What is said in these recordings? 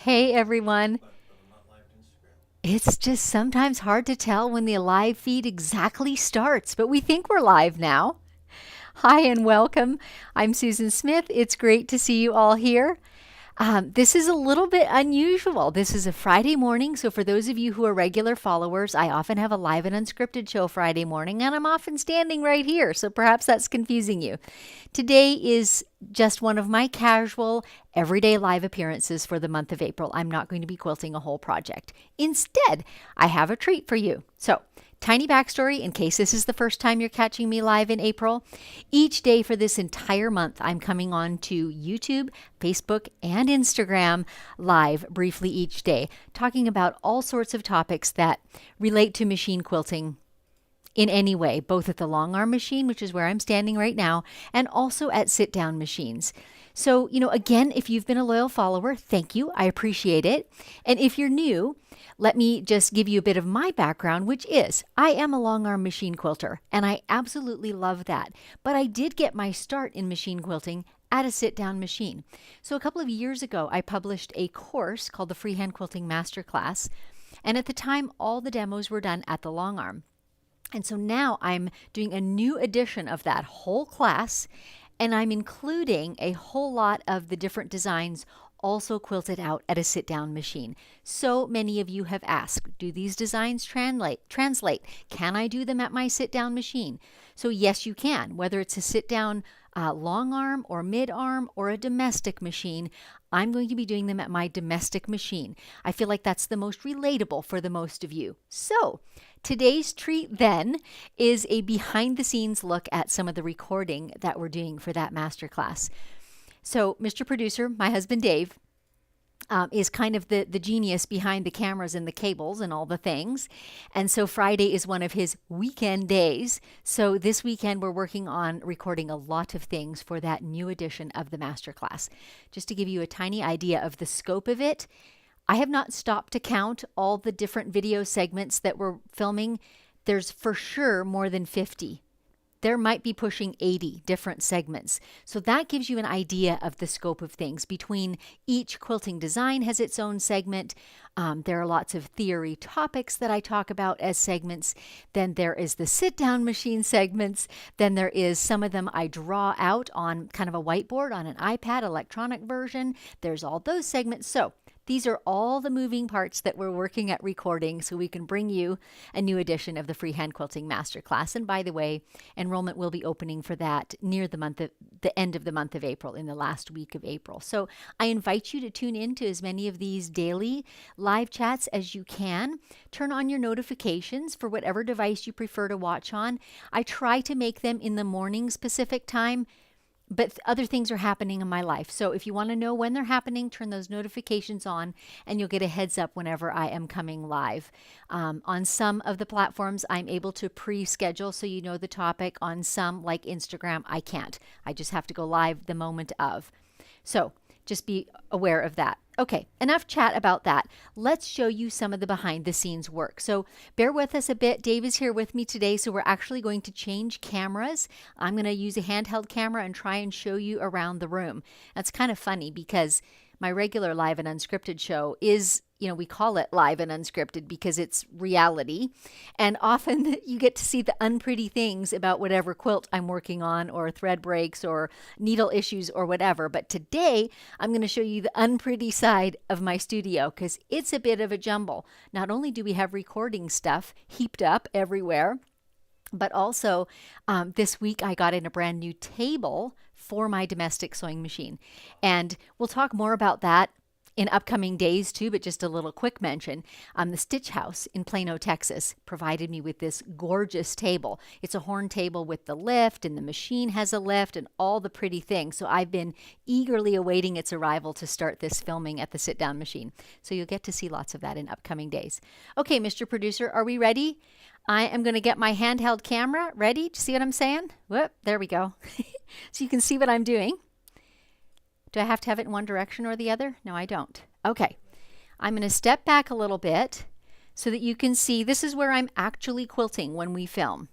Hey everyone. It's just sometimes hard to tell when the live feed exactly starts, but we think we're live now. Hi and welcome. I'm Susan Smith. It's great to see you all here. This is a little bit unusual. This is a Friday morning, so for those of you who are regular followers, I often have a live and unscripted show Friday morning, and I'm often standing right here, so perhaps that's confusing you. Today is just one of my casual, everyday live appearances for the month of April. I'm not going to be quilting a whole project. Instead, I have a treat for you. So, tiny backstory in case this is the first time you're catching me live in April. Each day for this entire month, I'm coming on to YouTube, Facebook, and Instagram live briefly each day, talking about all sorts of topics that relate to machine quilting in any way, both at the Longarm machine, which is where I'm standing right now, and also at sit-down machines. So, again, if you've been a loyal follower, thank you. I appreciate it. And if you're new, let me just give you a bit of my background, which is I am a Longarm machine quilter, and I absolutely love that. But I did get my start in machine quilting at a sit-down machine. So a couple of years ago, I published a course called the Freehand Quilting Masterclass, and at the time, all the demos were done at the Longarm. And so now I'm doing a new edition of that whole class, and I'm including a whole lot of the different designs also quilted out at a sit-down machine. So many of you have asked, do these designs translate? Can I do them at my sit-down machine? So yes, you can, whether it's a sit-down long arm or mid arm or a domestic machine. I'm going to be doing them at my domestic machine. I feel like that's the most relatable for the most of you. So today's treat then is a behind the scenes look at some of the recording that we're doing for that masterclass. So Mr. Producer, my husband Dave, is kind of the genius behind the cameras and the cables and all the things. And so Friday is one of his weekend days. So this weekend we're working on recording a lot of things for that new edition of the masterclass. Just to give you a tiny idea of the scope of it, I have not stopped to count all the different video segments that we're filming. There's for sure more than 50. There might be pushing 80 different segments. So that gives you an idea of the scope of things. Between each quilting design has its own segment. There are lots of theory topics that I talk about as segments. Then there is the sit-down machine segments. Then there is some of them I draw out on kind of a whiteboard on an iPad electronic version. There's all those segments. So these are all the moving parts that we're working at recording so we can bring you a new edition of the Freehand Quilting Masterclass. And by the way, enrollment will be opening for that near the end of the month of April, in the last week of April. So I invite you to tune in to as many of these daily live chats as you can. Turn on your notifications for whatever device you prefer to watch on. I try to make them in the morning Pacific time, but other things are happening in my life. So if you want to know when they're happening, turn those notifications on and you'll get a heads up whenever I am coming live. On some of the platforms, I'm able to pre-schedule so you know the topic. On some, like Instagram, I can't. I just have to go live the moment of. So just be aware of that. Okay, enough chat about that. Let's show you some of the behind the scenes work. So bear with us a bit. Dave is here with me today, so we're actually going to change cameras. I'm going to use a handheld camera and try and show you around the room. That's kind of funny because my regular live and unscripted show is, we call it live and unscripted because it's reality. And often you get to see the unpretty things about whatever quilt I'm working on, or thread breaks or needle issues or whatever. But today I'm going to show you the unpretty side of my studio because it's a bit of a jumble. Not only do we have recording stuff heaped up everywhere, but also this week I got in a brand new table for my domestic sewing machine. And we'll talk more about that in upcoming days too, but just a little quick mention. The Stitch House in Plano, Texas provided me with this gorgeous table. It's a horn table with the lift, and the machine has a lift and all the pretty things. So I've been eagerly awaiting its arrival to start this filming at the sit-down machine. So you'll get to see lots of that in upcoming days. Okay, Mr. Producer, are we ready? I am going to get my handheld camera ready. Do you see what I'm saying? Whoop, there we go. So you can see what I'm doing. Do I have to have it in one direction or the other? No, I don't. Okay. I'm going to step back a little bit so that you can see this is where I'm actually quilting when we film.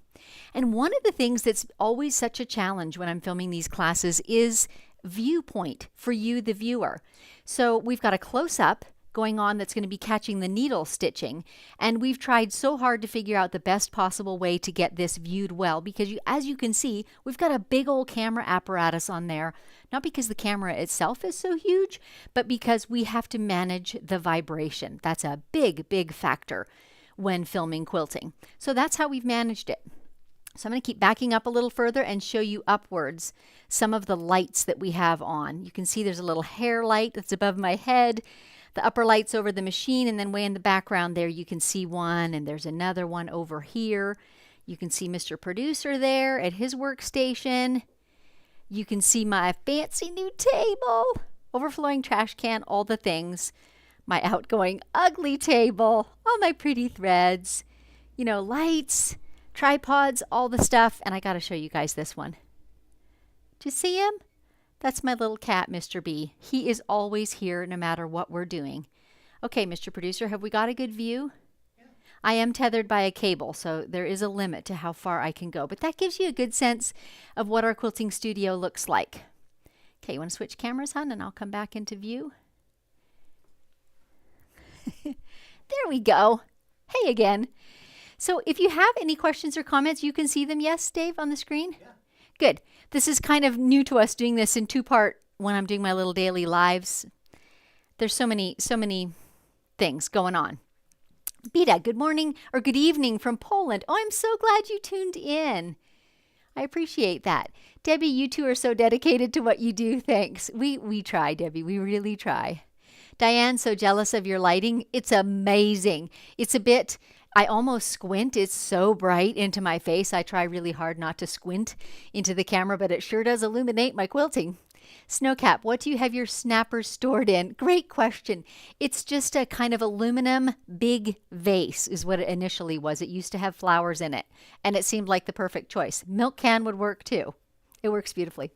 And one of the things that's always such a challenge when I'm filming these classes is viewpoint for you, the viewer. So we've got a close-up going on that's going to be catching the needle stitching. And we've tried so hard to figure out the best possible way to get this viewed well, because as you can see, we've got a big old camera apparatus on there, not because the camera itself is so huge, but because we have to manage the vibration. That's a big, big factor when filming quilting. So that's how we've managed it. So I'm going to keep backing up a little further and show you upwards some of the lights that we have on. You can see there's a little hair light that's above my head. The upper light's over the machine, and then way in the background there you can see one, and there's another one over here. You can see Mr. Producer there at his workstation. You can see my fancy new table, overflowing trash can, all the things. My outgoing ugly table, all my pretty threads, you know, lights, tripods, all the stuff. And I got to show you guys this one. Do you see him? That's my little cat, Mr. B. He is always here no matter what we're doing. Okay, Mr. Producer, have we got a good view? Yeah. I am tethered by a cable, so there is a limit to how far I can go. But that gives you a good sense of what our quilting studio looks like. Okay, you want to switch cameras, hon, and I'll come back into view. There we go. Hey again. So if you have any questions or comments, you can see them. Yes, Dave, on the screen? Yeah. Good. This is kind of new to us, doing this in two-part when I'm doing my little daily lives. There's so many things going on. Bita, good morning or good evening from Poland. Oh, I'm so glad you tuned in. I appreciate that. Debbie, you two are so dedicated to what you do. Thanks. We try, Debbie. We really try. Diane, so jealous of your lighting. It's amazing. It's a bit, I almost squint. It's so bright into my face. I try really hard not to squint into the camera, but it sure does illuminate my quilting. Snowcap, what do you have your snappers stored in? Great question. It's just a kind of aluminum big vase is what it initially was. It used to have flowers in it, and it seemed like the perfect choice. Milk can would work too. It works beautifully.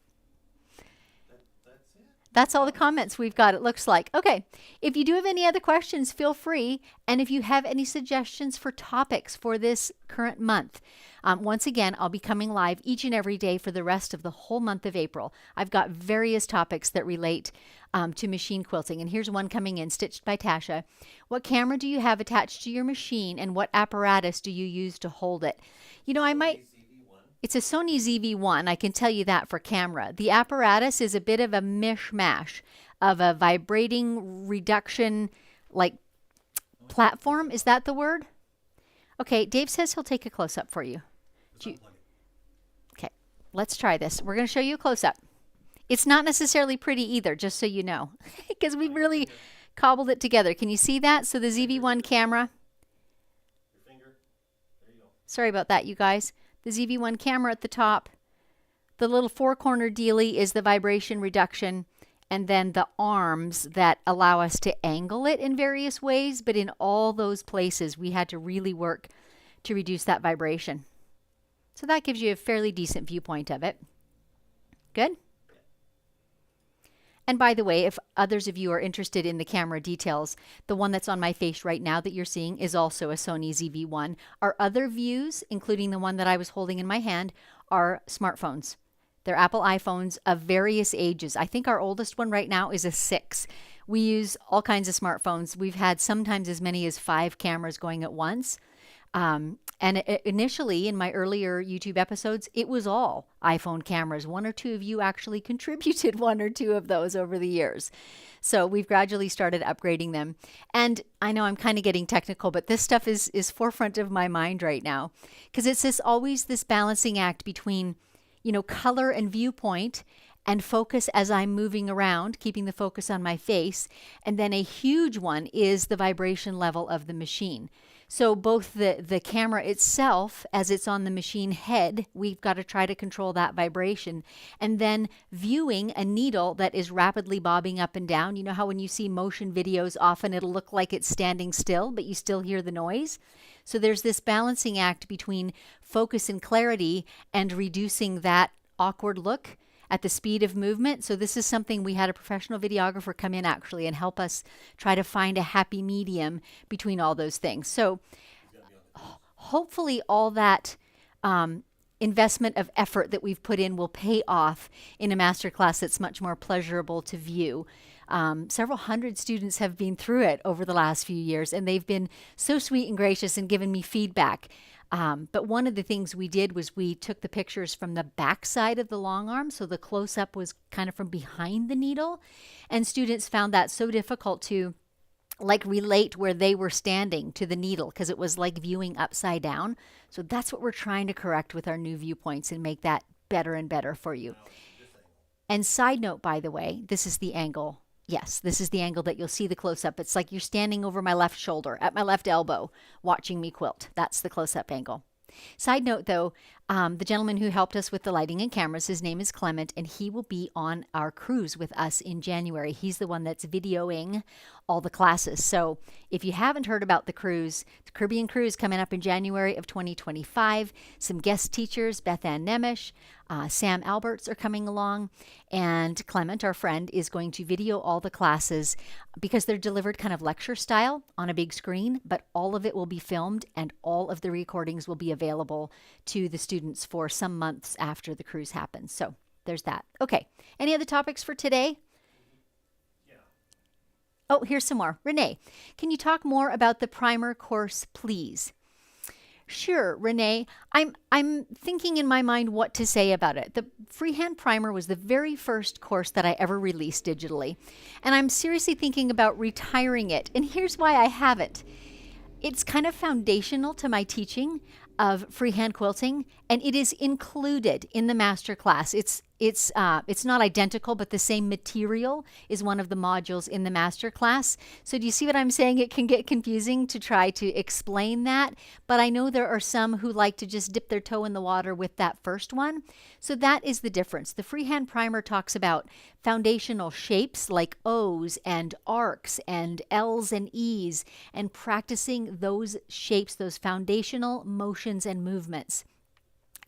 That's all the comments we've got, it looks like. Okay, if you do have any other questions, feel free. And if you have any suggestions for topics for this current month, once again, I'll be coming live each and every day for the rest of the whole month of April. I've got various topics that relate to machine quilting. And here's one coming in, Stitched by Tasha. What camera do you have attached to your machine, and what apparatus do you use to hold it? You know, I might... It's a Sony ZV-1, I can tell you that for camera. The apparatus is a bit of a mishmash of a vibrating reduction, like, platform. Is that the word? Okay, Dave says he'll take a close-up for you. Okay, let's try this. We're going to show you a close-up. It's not necessarily pretty either, just so you know, because we really cobbled it together. Can you see that? So the ZV-1 camera. Sorry about that, you guys. The ZV-1 camera at the top. The little four-corner dealie is the vibration reduction, and then the arms that allow us to angle it in various ways, but in all those places we had to really work to reduce that vibration. So that gives you a fairly decent viewpoint of it. Good? And by the way, if others of you are interested in the camera details, the one that's on my face right now that you're seeing is also a Sony ZV-1. Our other views, including the one that I was holding in my hand, are smartphones. They're Apple iPhones of various ages. I think our oldest one right now is a 6. We use all kinds of smartphones. We've had sometimes as many as 5 cameras going at once. Initially, in my earlier YouTube episodes, it was all iPhone cameras. 1 or 2 of you actually contributed 1 or 2 of those over the years. So we've gradually started upgrading them. And I know I'm kind of getting technical, but this stuff is forefront of my mind right now, because it's always this balancing act between, you know, color and viewpoint and focus as I'm moving around, keeping the focus on my face. And then a huge one is the vibration level of the machine. So both the camera itself, as it's on the machine head, we've got to try to control that vibration. And then viewing a needle that is rapidly bobbing up and down. You know how when you see motion videos, often it'll look like it's standing still, but you still hear the noise. So there's this balancing act between focus and clarity and reducing that awkward look at the speed of movement. So this is something we had a professional videographer come in actually and help us try to find a happy medium between all those things. So hopefully all that investment of effort that we've put in will pay off in a masterclass that's much more pleasurable to view. Several hundred students have been through it over the last few years, and they've been so sweet and gracious and given me feedback. But one of the things we did was we took the pictures from the back side of the long arm, so the close-up was kind of from behind the needle, and students found that so difficult to like relate where they were standing to the needle because it was like viewing upside down. So that's what we're trying to correct with our new viewpoints and make that better and better for you. And side note, by the way, this is the angle. Yes, this is the angle that you'll see the close-up. It's like you're standing over my left shoulder, at my left elbow, watching me quilt. That's the close-up angle. Side note, though, the gentleman who helped us with the lighting and cameras, his name is Clement, and he will be on our cruise with us in January. He's the one that's videoing all the classes. So if you haven't heard about the cruise, the Caribbean cruise coming up in January of 2025, some guest teachers, Beth Ann Nemish, Sam Alberts are coming along, and Clement, our friend, is going to video all the classes because they're delivered kind of lecture style on a big screen, but all of it will be filmed and all of the recordings will be available to the students for some months after the cruise happens. So there's that. Okay, any other topics for today? Yeah. Oh, here's some more. Renee, can you talk more about the primer course, please? Sure, Renee. I'm thinking in my mind what to say about it. The Freehand Primer was the very first course that I ever released digitally, and I'm seriously thinking about retiring it. And here's why I haven't. It's kind of foundational to my teaching of freehand quilting, and it is included in the masterclass. It's not identical, but the same material is one of the modules in the masterclass. So do you see what I'm saying? It can get confusing to try to explain that, but I know there are some who like to just dip their toe in the water with that first one. So that is the difference. The Freehand Primer talks about foundational shapes like O's and arcs and L's and E's, and practicing those shapes, those foundational motions and movements.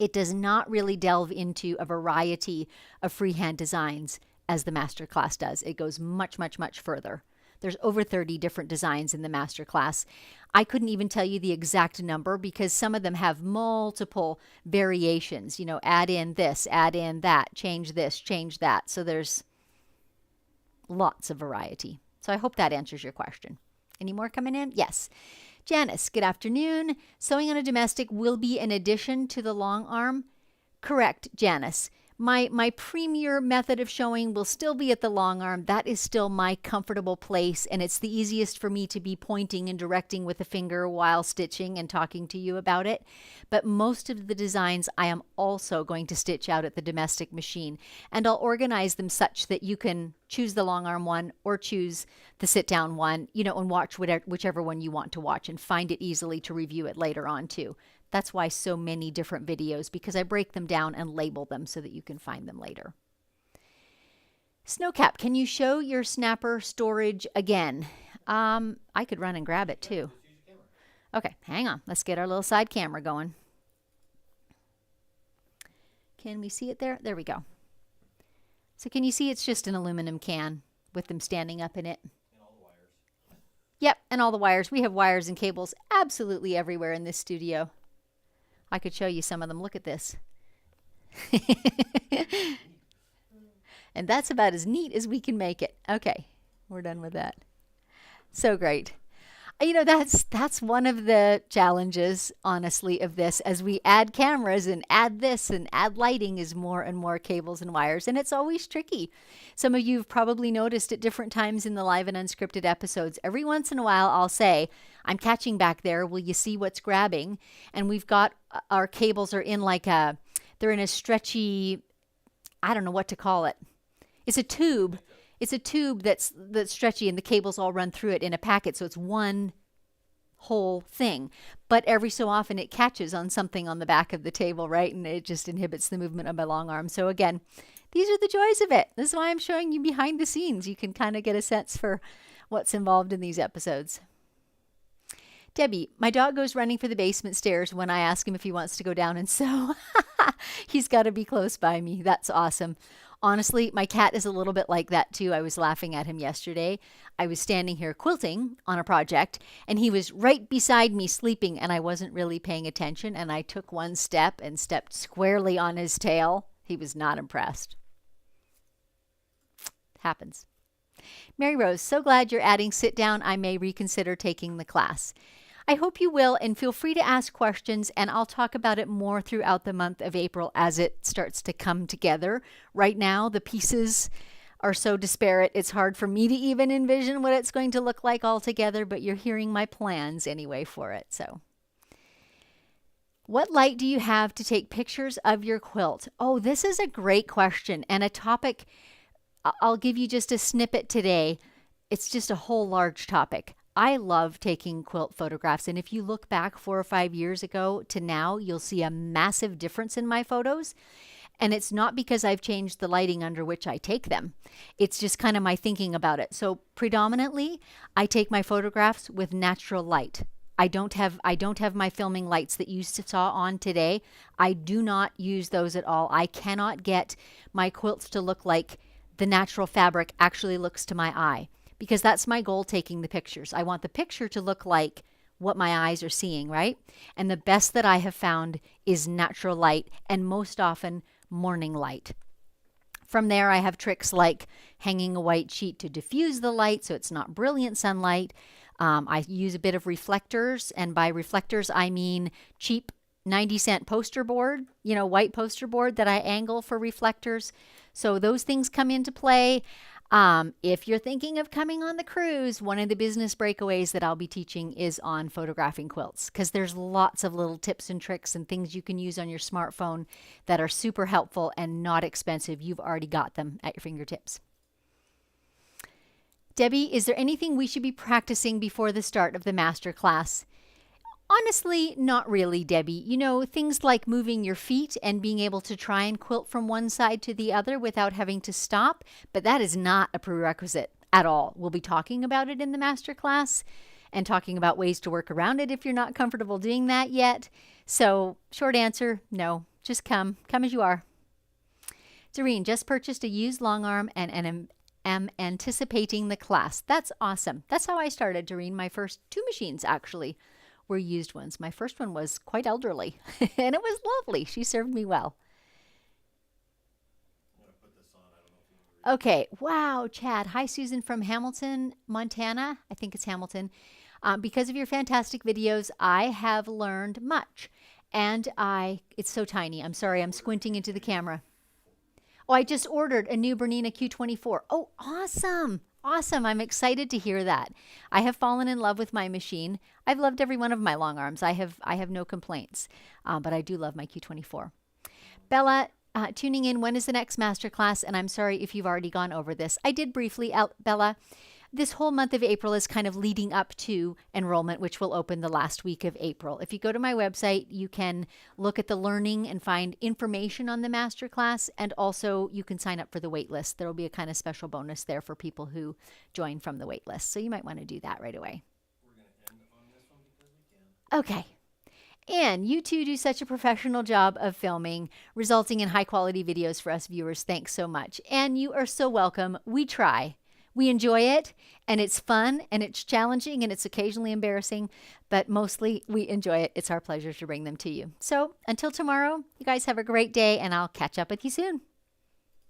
It does not really delve into a variety of freehand designs as the masterclass does. It goes much, much, much further. There's over 30 different designs in the masterclass. I couldn't even tell you the exact number because some of them have multiple variations. You know, add in this, add in that, change this, change that. So there's lots of variety. So I hope that answers your question. Any more coming in? Yes. Janice, good afternoon. Sewing on a domestic will be an addition to the long arm? Correct, Janice. My premier method of showing will still be at the long arm. That is still my comfortable place, and it's the easiest for me to be pointing and directing with a finger while stitching and talking to you about it. But most of the designs I am also going to stitch out at the domestic machine, and I'll organize them such that you can choose the long arm one or choose the sit down one, you know, and watch whichever one you want to watch and find it easily to review it later on too. That's why so many different videos, because I break them down and label them so that you can find them later. Snowcap, can you show your snapper storage again? I could run and grab it too. Okay, hang on. Let's get our little side camera going. Can we see it there? There we go. So can you see it's just an aluminum can with them standing up in it? And all the wires. Yep, and all the wires. We have wires and cables absolutely everywhere in this studio. I could show you some of them. Look at this. And that's about as neat as we can make it. Okay, we're done with that. So great. You know, that's one of the challenges, honestly, of this. As we add cameras and add this and add lighting is more and more cables and wires, and it's always tricky. Some of you have probably noticed at different times in the live and unscripted episodes, every once in a while I'll say, I'm catching back there, will you see what's grabbing? And we've got our cables are in like they're in a stretchy, I don't know what to call it. It's a tube. It's a tube that's stretchy and the cables all run through it in a packet. So it's one whole thing. But every so often it catches on something on the back of the table, right? And it just inhibits the movement of my long arm. So again, these are the joys of it. This is why I'm showing you behind the scenes. You can kind of get a sense for what's involved in these episodes. Debbie, my dog goes running for the basement stairs when I ask him if he wants to go down and sew. He's got to be close by me. That's awesome. Honestly, my cat is a little bit like that too. I was laughing at him yesterday. I was standing here quilting on a project and he was right beside me sleeping and I wasn't really paying attention and I took one step and stepped squarely on his tail. He was not impressed. Happens. Mary Rose, so glad you're adding sit down. I may reconsider taking the class. I hope you will, and feel free to ask questions, and I'll talk about it more throughout the month of April as it starts to come together. Right now, the pieces are so disparate, it's hard for me to even envision what it's going to look like all together, but you're hearing my plans anyway for it. So, what light do you have to take pictures of your quilt? Oh, this is a great question and a topic. I'll give you just a snippet today. It's just a whole large topic. I love taking quilt photographs, and if you look back 4 or 5 years ago to now, you'll see a massive difference in my photos. And it's not because I've changed the lighting under which I take them. It's just kind of my thinking about it. So predominantly, I take my photographs with natural light. I don't have my filming lights that you saw on today. I do not use those at all. I cannot get my quilts to look like the natural fabric actually looks to my eye, because that's my goal taking the pictures. I want the picture to look like what my eyes are seeing, right? And the best that I have found is natural light, and most often morning light. From there, I have tricks like hanging a white sheet to diffuse the light so it's not brilliant sunlight. I use a bit of reflectors, and by reflectors I mean cheap 90-cent poster board, white poster board that I angle for reflectors. So those things come into play. If you're thinking of coming on the cruise, one of the business breakaways that I'll be teaching is on photographing quilts, because there's lots of little tips and tricks and things you can use on your smartphone that are super helpful and not expensive. You've already got them at your fingertips. Debbie, is there anything we should be practicing before the start of the master class? Honestly, not really, Debbie. Things like moving your feet and being able to try and quilt from one side to the other without having to stop, but that is not a prerequisite at all. We'll be talking about it in the master class and talking about ways to work around it if you're not comfortable doing that yet. So, short answer, no. Just come as you are. Doreen, just purchased a used Longarm and am anticipating the class. That's awesome. That's how I started, Doreen. My first 2 machines actually were used ones. My first one was quite elderly and it was lovely. She served me well. Okay. Wow, Chad. Hi, Susan from Hamilton, Montana. I think it's Hamilton. Because of your fantastic videos, I have learned much. And it's so tiny. I'm sorry, I'm squinting into the camera. Oh, I just ordered a new Bernina Q24. Oh, awesome. Awesome. I'm excited to hear that. I have fallen in love with my machine. I've loved every one of my long arms. I have no complaints, but I do love my Q24. Bella, tuning in, when is the next masterclass? And I'm sorry if you've already gone over this. I did briefly, Bella. This whole month of April is kind of leading up to enrollment, which will open the last week of April. If you go to my website, you can look at the learning and find information on the masterclass, and also you can sign up for the wait list. There will be a kind of special bonus there for people who join from the wait list. So you might want to do that right away. We're going to end on this one because we Okay. can. And you two do such a professional job of filming, resulting in high quality videos for us viewers. Thanks so much. And you are so welcome. We try. We enjoy it, and it's fun, and it's challenging, and it's occasionally embarrassing, but mostly we enjoy it. It's our pleasure to bring them to you. So until tomorrow, you guys have a great day, and I'll catch up with you soon.